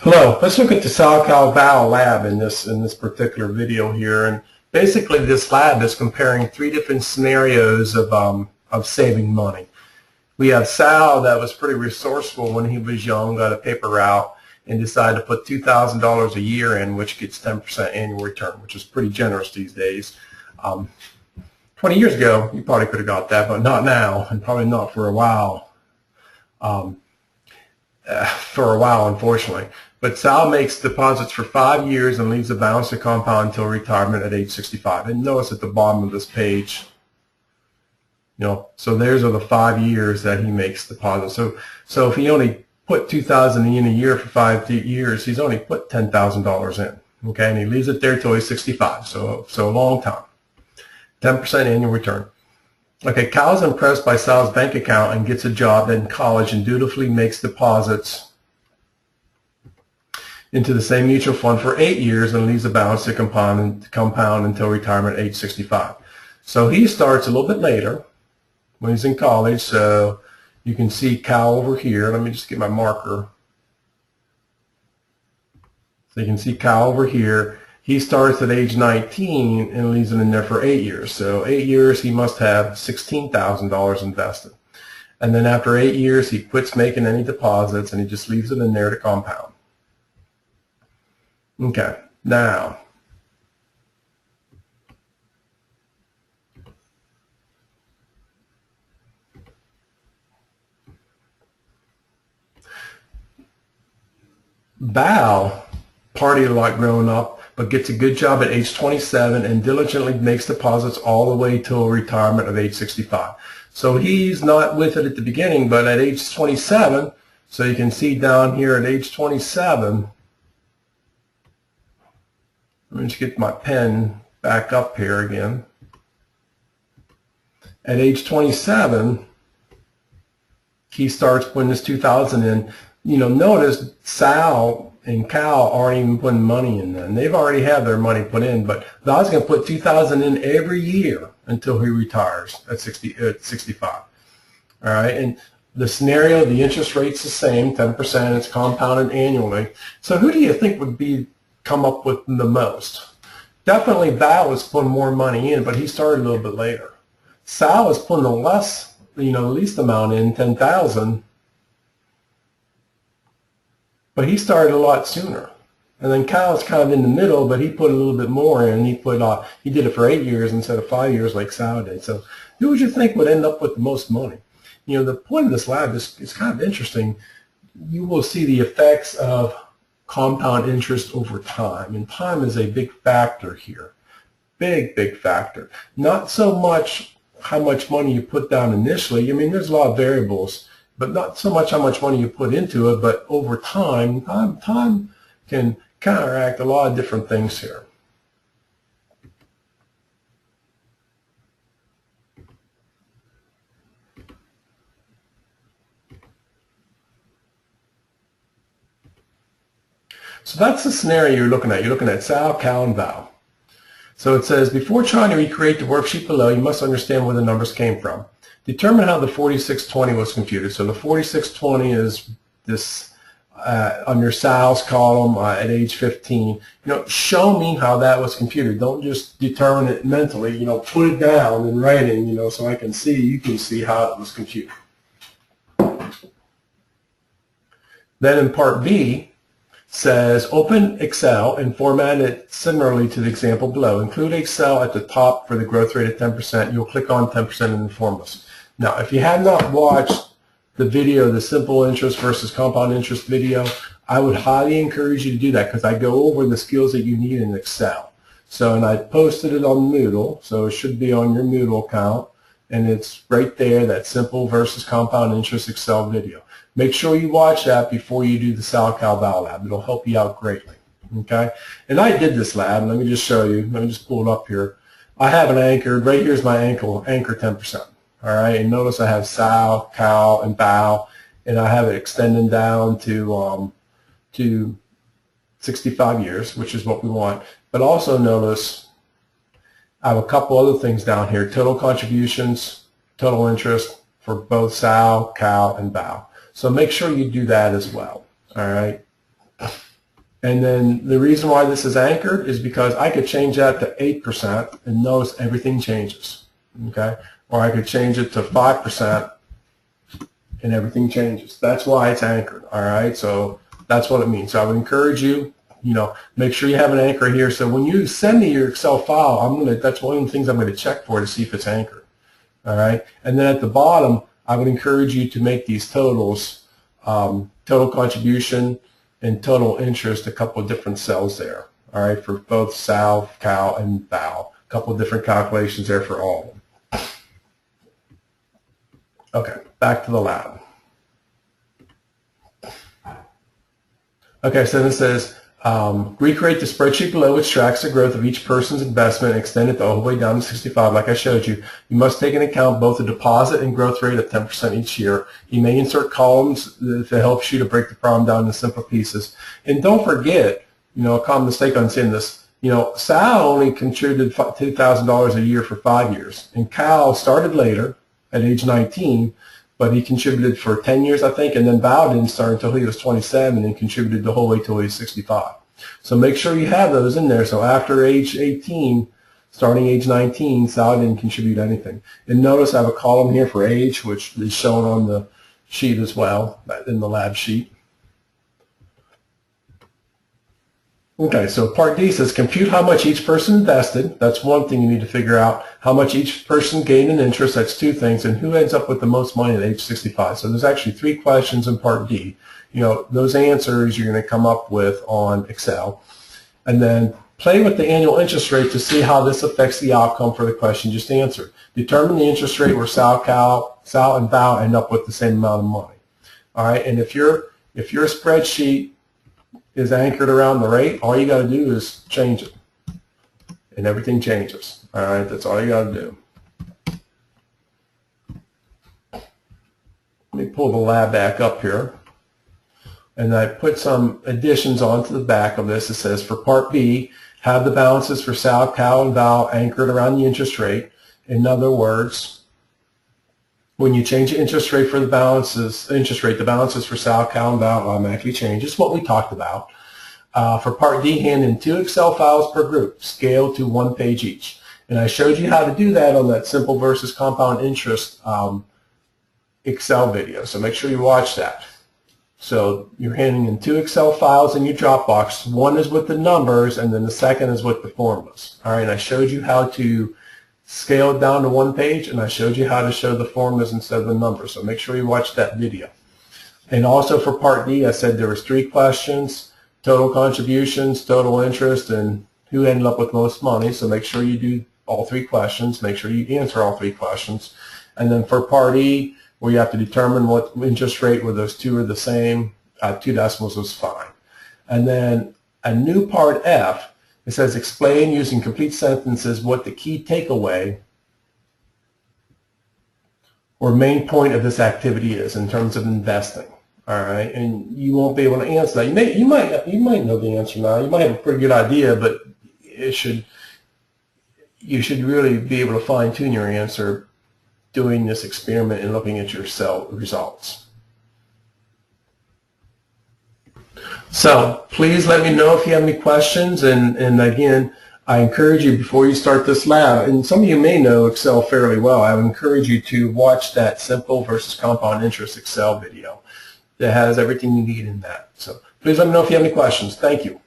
Hello, let's look at the Sal Cal Val lab in this particular video here. And basically this lab is comparing three different scenarios of saving money. We have Sal that was pretty resourceful when he was young, got a paper route, and decided to put $2,000 a year in, which gets 10% annual return, which is pretty generous these days. 20 years ago, you probably could have got that, but not now, and probably not for a while. Unfortunately. But Sal makes deposits for 5 years and leaves a balance to compound until retirement at age 65. And notice at the bottom of this page, so there's are the 5 years that he makes deposits. So if he only put $2,000 in a year for 5 years, he's only put $10,000 in. Okay, and he leaves it there till he's 65. So a long time. 10% annual return. Okay, Cal's impressed by Sal's bank account and gets a job in college and dutifully makes deposits into the same mutual fund for 8 years and leaves a balance to compound until retirement at age 65. So he starts a little bit later when he's in college. So you can see Cal over here. Let me just get my marker. So you can see Cal over here. He starts at age 19 and leaves it in there for 8 years. So 8 years, he must have $16,000 invested. And then after 8 years, he quits making any deposits and he just leaves it in there to compound. Okay, now, Bao partied a lot growing up, but gets a good job at age 27 and diligently makes deposits all the way till retirement of age 65. So he's not with it at the beginning, but at age 27, so you can see down here at age 27, let me just get my pen back up here again. At age 27, he starts putting this 2,000 in. Notice Sal and Cal aren't even putting money in then. They've already had their money put in, but Val's going to put 2,000 in every year until he retires at 65. All right, and the scenario, the interest rate's the same, 10%. It's compounded annually. So who do you think would come up with the most? Definitely Val was putting more money in, but he started a little bit later. Sal was putting the least amount in, 10,000, but he started a lot sooner. And then Cal's kind of in the middle, but he put a little bit more in. He did it for 8 years instead of 5 years like Sal did. So who would you think would end up with the most money? The point of this lab is kind of interesting. You will see the effects of compound interest over time, and time is a big factor here. Big factor. Not so much how much money you put down initially. I mean, there's a lot of variables, but not so much how much money you put into it, but over time, time can counteract a lot of different things here. So that's the scenario you're looking at. You're looking at Sal, Cal, and Val. So it says, before trying to recreate the worksheet below, you must understand where the numbers came from. Determine how the 4620 was computed. So the 4620 is this under Sal's column at age 15. Show me how that was computed. Don't just determine it mentally. Put it down in writing, so you can see how it was computed. Then in part B, says open Excel and format it similarly to the example below. Include Excel at the top for the growth rate at 10%. You'll click on 10% and inform us. Now, if you have not watched the video, the simple interest versus compound interest video, I would highly encourage you to do that because I go over the skills that you need in Excel. So, and I posted it on Moodle, so it should be on your Moodle account, and it's right there, that simple versus compound interest Excel video. Make sure you watch that before you do the Sal Cal Val lab. It'll help you out greatly. Okay? And I did this lab. Let me just show you. Let me just pull it up here. I have it anchored. Right here's my anchor 10%. All right? And notice I have Sal, Cal, and Val, and I have it extending down to 65 years, which is what we want. But also notice I have a couple other things down here. Total contributions, total interest for both Sal, Cal, and Val. So make sure you do that as well. All right. And then the reason why this is anchored is because I could change that to 8% and notice everything changes, okay? Or I could change it to 5% and everything changes. That's why it's anchored, all right? So that's what it means. So I would encourage you, make sure you have an anchor here. So when you send me your Excel file, that's one of the things I'm going to check for to see if it's anchored, all right? And then at the bottom, I would encourage you to make these totals, total contribution and total interest, a couple of different cells there, all right, for both Sal, Cal, and Val. A couple of different calculations there for all of them. Okay, back to the lab. Okay, so this says, recreate the spreadsheet below, which tracks the growth of each person's investment and extend it all the way down to 65 like I showed you. You must take into account both the deposit and growth rate of 10% each year. You may insert columns if it helps you to break the problem down into simpler pieces. And don't forget, a common mistake on seeing this, Sal only contributed $2,000 a year for 5 years, and Cal started later at age 19, but he contributed for 10 years, I think, and then Val didn't start until he was 27 and contributed the whole way till he was 65. So make sure you have those in there. So after age 18, starting age 19, Sal didn't contribute anything. And notice I have a column here for age, which is shown on the sheet as well, in the lab sheet. Okay, so part D says compute how much each person invested. That's one thing you need to figure out. How much each person gained in interest. That's two things. And who ends up with the most money at age 65. So there's actually 3 questions in part D. Those answers you're going to come up with on Excel. And then play with the annual interest rate to see how this affects the outcome for the question just answered. Determine the interest rate where Sal, and Val end up with the same amount of money. All right, and if your spreadsheet is anchored around the rate, all you got to do is change it, and everything changes. All right, that's all you got to do. Let me pull the lab back up here, and I put some additions onto the back of this. It says for part B, have the balances for Sal, Cal, and Val anchored around the interest rate. In other words, when you change the interest rate for the balances, the balances for Sal, Cal, and Val automatically change. It's what we talked about. For part D, hand in 2 Excel files per group, scale to 1 page each. And I showed you how to do that on that simple versus compound interest Excel video. So make sure you watch that. So you're handing in 2 Excel files in your Dropbox. One is with the numbers, and then the second is with the formulas. All right, and I showed you how to scale it down to 1 page, and I showed you how to show the formulas instead of the numbers. So make sure you watch that video. And also for part D, I said there was 3 questions: total contributions, total interest, and who ended up with most money. So make sure you do all 3 questions. Make sure you answer all 3 questions. And then for part E, where you have to determine what interest rate, where those 2 are the same, 2 decimals was fine. And then a new part F, it says explain using complete sentences what the key takeaway or main point of this activity is in terms of investing. All right, and you won't be able to answer that. You might know the answer now. You might have a pretty good idea, but you should really be able to fine tune your answer doing this experiment and looking at your cell results. So please let me know if you have any questions, and again, I encourage you before you start this lab, and some of you may know Excel fairly well, I would encourage you to watch that simple versus compound interest Excel video that has everything you need in that. So please let me know if you have any questions. Thank you.